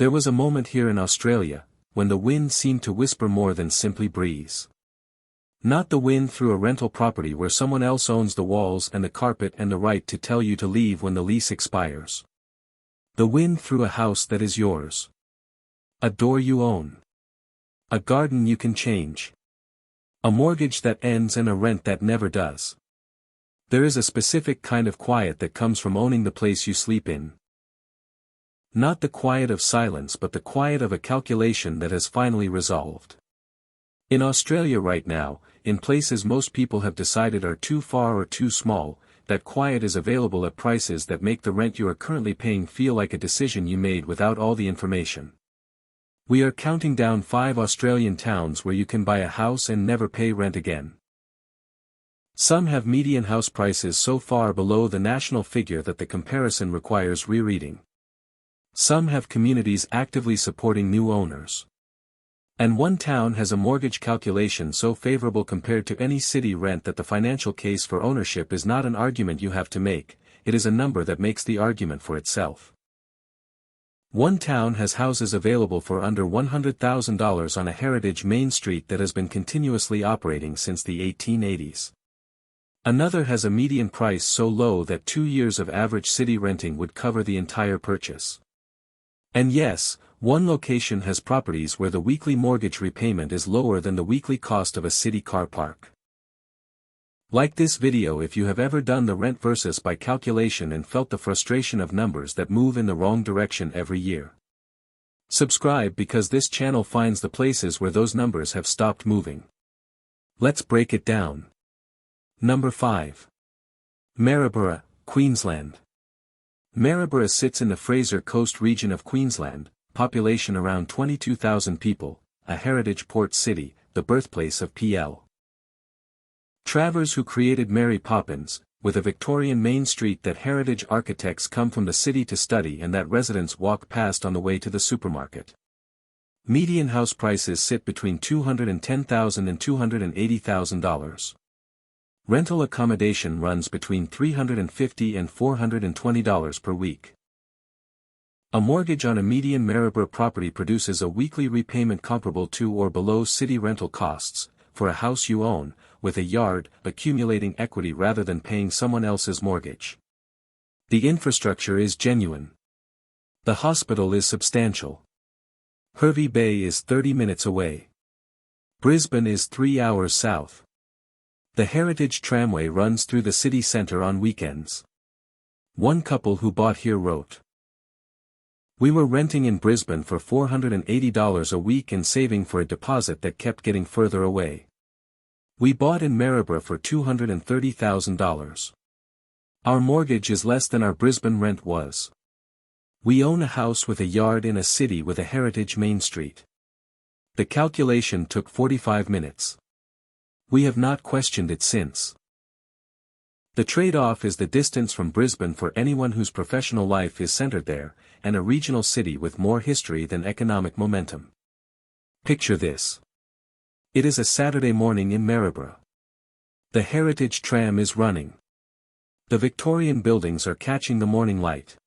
There was a moment here in Australia, when the wind seemed to whisper more than simply breeze. Not the wind through a rental property where someone else owns the walls and the carpet and the right to tell you to leave when the lease expires. The wind through a house that is yours. A door you own. A garden you can change. A mortgage that ends and a rent that never does. There is a specific kind of quiet that comes from owning the place you sleep in. Not the quiet of silence but the quiet of a calculation that has finally resolved. In Australia right now, in places most people have decided are too far or too small, that quiet is available at prices that make the rent you are currently paying feel like a decision you made without all the information. We are counting down 5 Australian towns where you can buy a house and never pay rent again. Some have median house prices so far below the national figure that the comparison requires rereading. Some have communities actively supporting new owners. And one town has a mortgage calculation so favorable compared to any city rent that the financial case for ownership is not an argument you have to make, it is a number that makes the argument for itself. One town has houses available for under $100,000 on a heritage main street that has been continuously operating since the 1880s. Another has a median price so low that 2 years of average city renting would cover the entire purchase. And yes, one location has properties where the weekly mortgage repayment is lower than the weekly cost of a city car park. Like this video if you have ever done the rent versus buy calculation and felt the frustration of numbers that move in the wrong direction every year. Subscribe because this channel finds the places where those numbers have stopped moving. Let's break it down. Number 5. Maryborough, Queensland. Maryborough sits in the Fraser Coast region of Queensland, population around 22,000 people, a heritage port city, the birthplace of P.L. Travers who created Mary Poppins, with a Victorian main street that heritage architects come from the city to study and that residents walk past on the way to the supermarket. Median house prices sit between $210,000 and $280,000. Rental accommodation runs between $350 and $420 per week. A mortgage on a median Maryborough property produces a weekly repayment comparable to or below city rental costs, for a house you own, with a yard, accumulating equity rather than paying someone else's mortgage. The infrastructure is genuine. The hospital is substantial. Hervey Bay is 30 minutes away. Brisbane is 3 hours south. The Heritage Tramway runs through the city centre on weekends. One couple who bought here wrote, "We were renting in Brisbane for $480 a week and saving for a deposit that kept getting further away. We bought in Maryborough for $230,000. Our mortgage is less than our Brisbane rent was. We own a house with a yard in a city with a heritage main street. The calculation took 45 minutes. We have not questioned it since." The trade-off is the distance from Brisbane for anyone whose professional life is centered there, and a regional city with more history than economic momentum. Picture this. It is a Saturday morning in Maryborough. The Heritage Tram is running. The Victorian buildings are catching the morning light.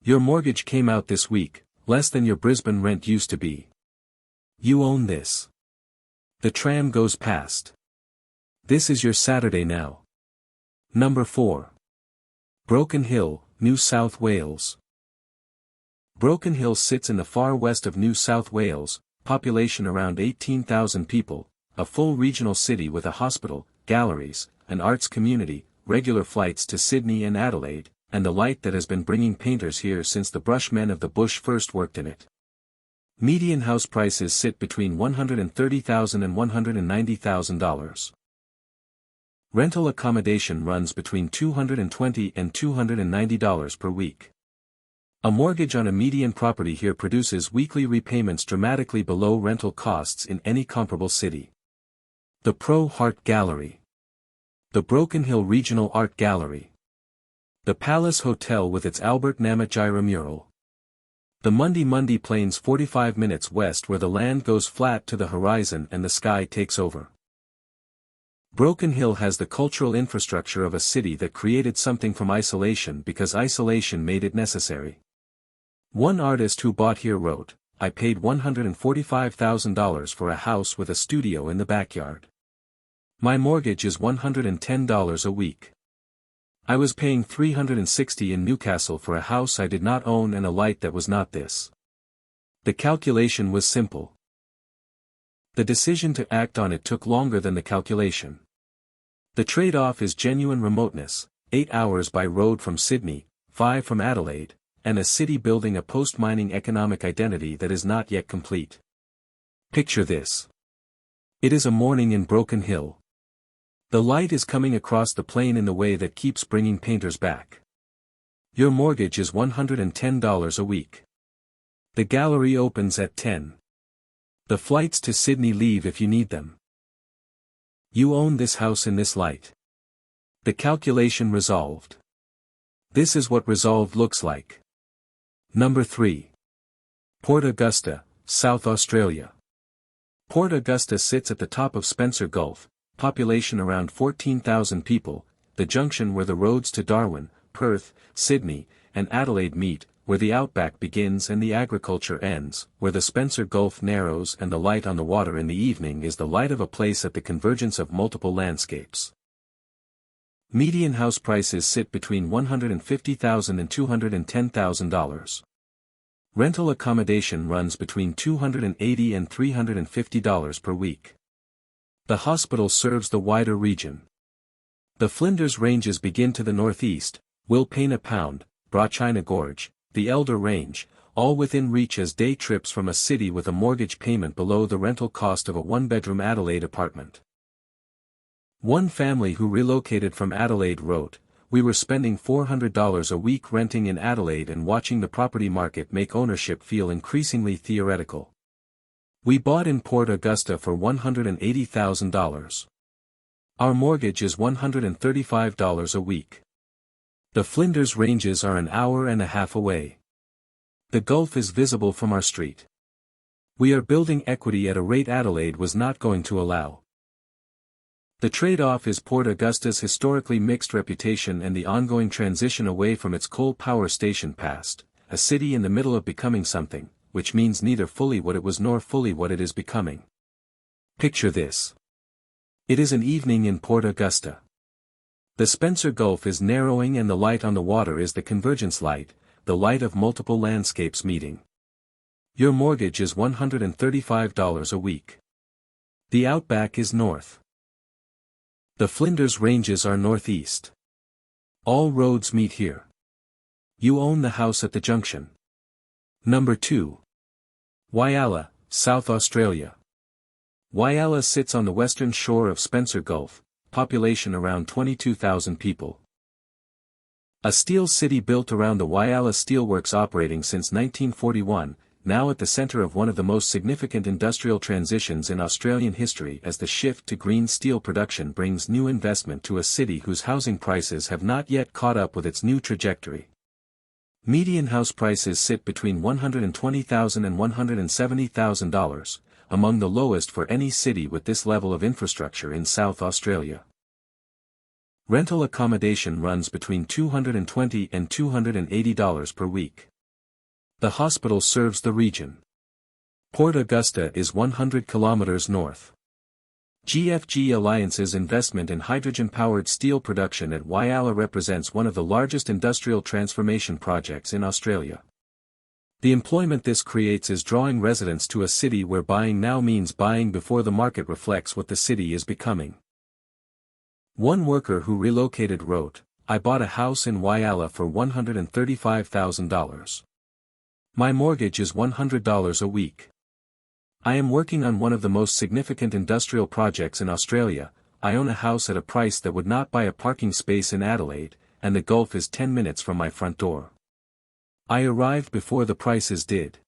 Your mortgage came out this week, less than your Brisbane rent used to be. You own this. The tram goes past. This is your Saturday now. Number 4. Broken Hill, New South Wales. Broken Hill sits in the far west of New South Wales, population around 18,000 people, a full regional city with a hospital, galleries, an arts community, regular flights to Sydney and Adelaide, and the light that has been bringing painters here since the Bushmen of the bush first worked in it. Median house prices sit between $130,000 and $190,000. Rental accommodation runs between $220 and $290 per week. A mortgage on a median property here produces weekly repayments dramatically below rental costs in any comparable city. The Pro Art Gallery. The Broken Hill Regional Art Gallery. The Palace Hotel with its Albert Namatjira mural. The Mundi Plains 45 minutes west where the land goes flat to the horizon and the sky takes over. Broken Hill has the cultural infrastructure of a city that created something from isolation because isolation made it necessary. One artist who bought here wrote, "I paid $145,000 for a house with a studio in the backyard. My mortgage is $110 a week. I was paying $360 in Newcastle for a house I did not own and a light that was not this." The calculation was simple. The decision to act on it took longer than the calculation. The trade-off is genuine remoteness, 8 hours by road from Sydney, 5 from Adelaide, and a city building a post-mining economic identity that is not yet complete. Picture this. It is a morning in Broken Hill. The light is coming across the plain in the way that keeps bringing painters back. Your mortgage is $110 a week. The gallery opens at 10. The flights to Sydney leave if you need them. You own this house in this light. The calculation resolved. This is what resolved looks like. Number 3. Port Augusta, South Australia. Port Augusta sits at the top of Spencer Gulf, population around 14,000 people, the junction where the roads to Darwin, Perth, Sydney, and Adelaide meet, where the outback begins and the agriculture ends, where the Spencer Gulf narrows and the light on the water in the evening is the light of a place at the convergence of multiple landscapes. Median house prices sit between $150,000 and $210,000. Rental accommodation runs between $280 and $350 per week. The hospital serves the wider region. The Flinders Ranges begin to the northeast, Wilpena Pound, Brachina Gorge, the Elder Range, all within reach as day trips from a city with a mortgage payment below the rental cost of a one-bedroom Adelaide apartment. One family who relocated from Adelaide wrote, "We were spending $400 a week renting in Adelaide and watching the property market make ownership feel increasingly theoretical. We bought in Port Augusta for $180,000. Our mortgage is $135 a week. The Flinders Ranges are an hour and a half away. The Gulf is visible from our street. We are building equity at a rate Adelaide was not going to allow." The trade-off is Port Augusta's historically mixed reputation and the ongoing transition away from its coal power station past, a city in the middle of becoming something, which means neither fully what it was nor fully what it is becoming. Picture this. It is an evening in Port Augusta. The Spencer Gulf is narrowing and the light on the water is the convergence light, the light of multiple landscapes meeting. Your mortgage is $135 a week. The outback is north. The Flinders Ranges are northeast. All roads meet here. You own the house at the junction. Number 2. Whyalla, South Australia. Whyalla sits on the western shore of Spencer Gulf, population around 22,000 people. A steel city built around the Whyalla Steelworks operating since 1941, now at the center of one of the most significant industrial transitions in Australian history as the shift to green steel production brings new investment to a city whose housing prices have not yet caught up with its new trajectory. Median house prices sit between $120,000 and $170,000, among the lowest for any city with this level of infrastructure in South Australia. Rental accommodation runs between $220 and $280 per week. The hospital serves the region. Port Augusta is 100 kilometers north. GFG Alliance's investment in hydrogen-powered steel production at Whyalla represents one of the largest industrial transformation projects in Australia. The employment this creates is drawing residents to a city where buying now means buying before the market reflects what the city is becoming. One worker who relocated wrote, "I bought a house in Whyalla for $135,000. My mortgage is $100 a week. I am working on one of the most significant industrial projects in Australia. I own a house at a price that would not buy a parking space in Adelaide, and the Gulf is 10 minutes from my front door. I arrived before the prices did."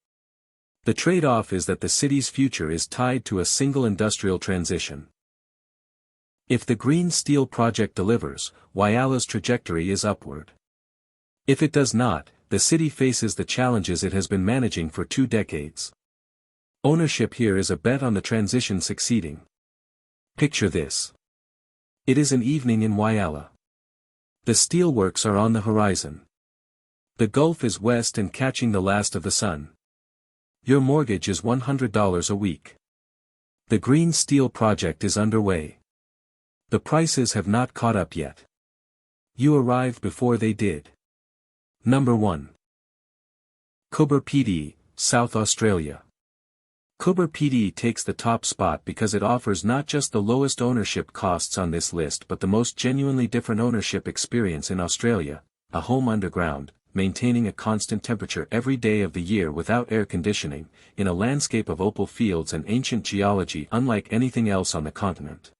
The trade-off is that the city's future is tied to a single industrial transition. If the green steel project delivers, Whyalla's trajectory is upward. If it does not, the city faces the challenges it has been managing for 2 decades. Ownership here is a bet on the transition succeeding. Picture this. It is an evening in Whyalla. The steelworks are on the horizon. The Gulf is west and catching the last of the sun. Your mortgage is $100 a week. The Green Steel project is underway. The prices have not caught up yet. You arrived before they did. Number 1. Coober Pedy, South Australia. Coober Pedy takes the top spot because it offers not just the lowest ownership costs on this list but the most genuinely different ownership experience in Australia, a home underground, maintaining a constant temperature every day of the year without air conditioning, in a landscape of opal fields and ancient geology unlike anything else on the continent.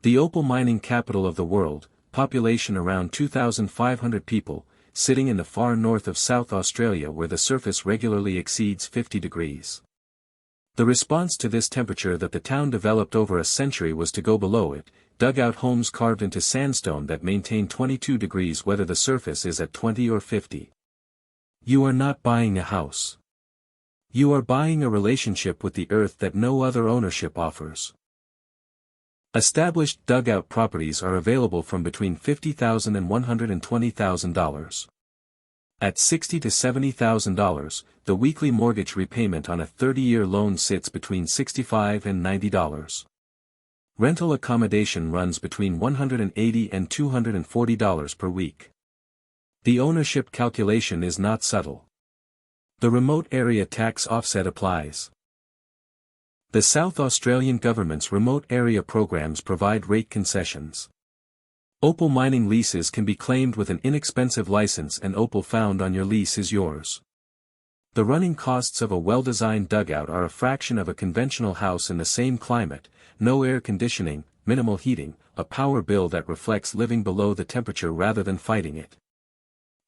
The opal mining capital of the world, population around 2,500 people, sitting in the far north of South Australia where the surface regularly exceeds 50 degrees. The response to this temperature that the town developed over a century was to go below it, dugout homes carved into sandstone that maintain 22 degrees whether the surface is at 20 or 50. You are not buying a house. You are buying a relationship with the earth that no other ownership offers. Established dugout properties are available from between $50,000 and $120,000. At $60,000 to $70,000, the weekly mortgage repayment on a 30-year loan sits between $65 and $90. Rental accommodation runs between $180 and $240 per week. The ownership calculation is not subtle. The remote area tax offset applies. The South Australian government's remote area programs provide rate concessions. Opal mining leases can be claimed with an inexpensive license and opal found on your lease is yours. The running costs of a well-designed dugout are a fraction of a conventional house in the same climate, no air conditioning, minimal heating, a power bill that reflects living below the temperature rather than fighting it.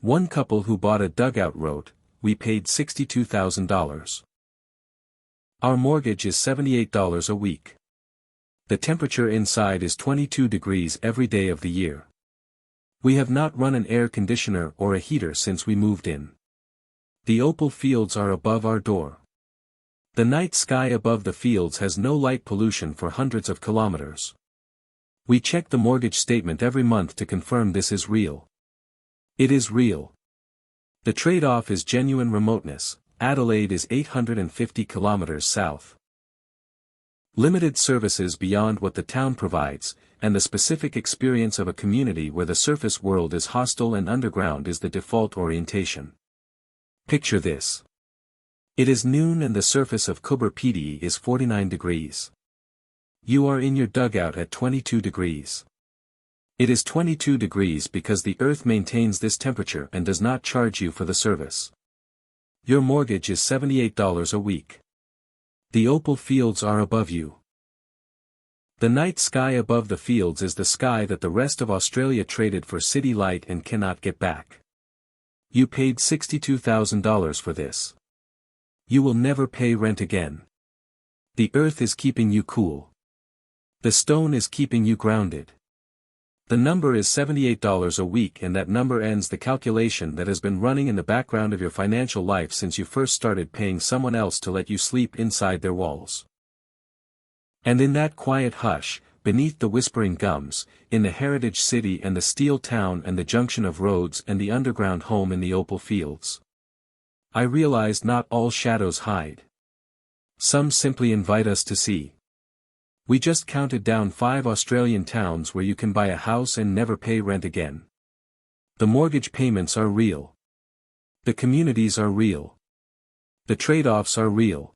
One couple who bought a dugout wrote, "We paid $62,000. Our mortgage is $78 a week. The temperature inside is 22 degrees every day of the year. We have not run an air conditioner or a heater since we moved in. The opal fields are above our door. The night sky above the fields has no light pollution for hundreds of kilometers. We check the mortgage statement every month to confirm this is real. It is real. The trade-off is genuine remoteness. Adelaide is 850 kilometers south. Limited services beyond what the town provides, and the specific experience of a community where the surface world is hostile and underground is the default orientation. Picture this. It is noon and the surface of Coober Pedy is 49 degrees. You are in your dugout at 22 degrees. It is 22 degrees because the earth maintains this temperature and does not charge you for the service. Your mortgage is $78 a week. The opal fields are above you. The night sky above the fields is the sky that the rest of Australia traded for city light and cannot get back. You paid $62,000 for this. You will never pay rent again. The earth is keeping you cool. The stone is keeping you grounded. The number is $78 a week and that number ends the calculation that has been running in the background of your financial life since you first started paying someone else to let you sleep inside their walls. And in that quiet hush, beneath the whispering gums, in the heritage city and the steel town and the junction of roads and the underground home in the opal fields, I realized not all shadows hide. Some simply invite us to see. We just counted down 5 Australian towns where you can buy a house and never pay rent again. The mortgage payments are real. The communities are real. The trade-offs are real.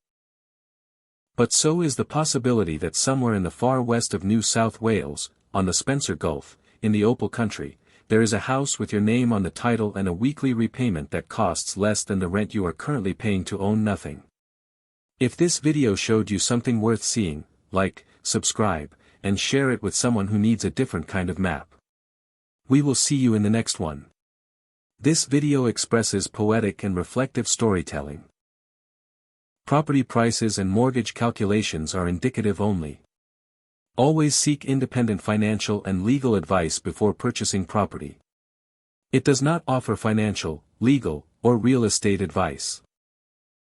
But so is the possibility that somewhere in the far west of New South Wales, on the Spencer Gulf, in the opal country, there is a house with your name on the title and a weekly repayment that costs less than the rent you are currently paying to own nothing. If this video showed you something worth seeing, like, subscribe, and share it with someone who needs a different kind of map. We will see you in the next one. This video expresses poetic and reflective storytelling. Property prices and mortgage calculations are indicative only. Always seek independent financial and legal advice before purchasing property. It does not offer financial, legal, or real estate advice.